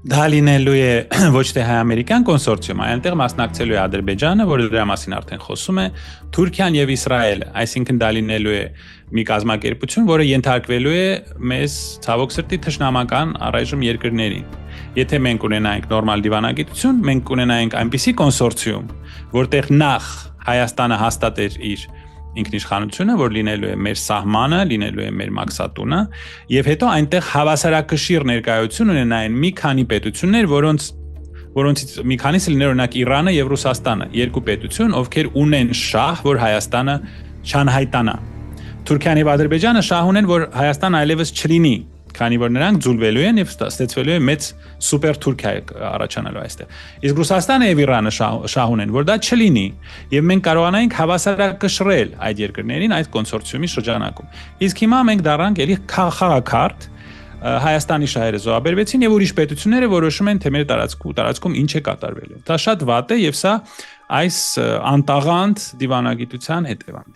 Դա լինելու է ոչ թե հայ-ամերիկյան կոնսորցիում, այնտեղ մասնակցելու է Ադրբեջանը, որը դրա մասին արդեն խոսում է, Թուրքիան եւ Իսրայելը, այսինքն դա լինելու է մի կազմակերպություն, որը ենթարկվելու է մեզ ցավոք սրտի թշնամական առայժմ երկրներին։ Եթե մենք ունենայինք նորմալ դիվանագիտություն, մենք ունենայինք այնպիսի կոնսորցիում, որտեղ նախ Հայաստանը հաստատեր իր ինքնիշխանությունը, որ լինելու է մեր սահմանը, լինելու է մեր մաքսատունը, եւ հետո այնտեղ հավասարակշիռ ներկայություն ունենային մի քանի պետություններ, որոնցից մի քանիսը լիներ օրինակ Իրանը եւ Ռուսաստանը, երկու պետություն, ովքեր ունեն շահ, որ Հայաստանը չանհայտանա։ Թուրքիան եւ Ադրբեջանը շահ ունեն, որ Հայաստան այլևս չլինի, քանի որ նրանք ձուլվելու են եւ ստեղծվելու է մեծ սուպեր Թուրքիա առաջանալու այստեղ։ Իսկ Ռուսաստանը եւ Իրանը շահ ունեն, որ դա չլինի, եւ մենք կարողանայինք հավասարակշռել այդ երկրներին այդ կոնսորցիումի շրջանակում։ Իսկ հիմա մենք դառնանք էլի խաղաքարտ, Հայաստանի շահերը զոհաբերվեցին եւ ուրիշ պետությունները որոշում են թե մեր տարածքում ինչ է կատարվելու։ Դա շատ վատ է եւ սա այս անտաղանդ դիվանագիտության հետևանք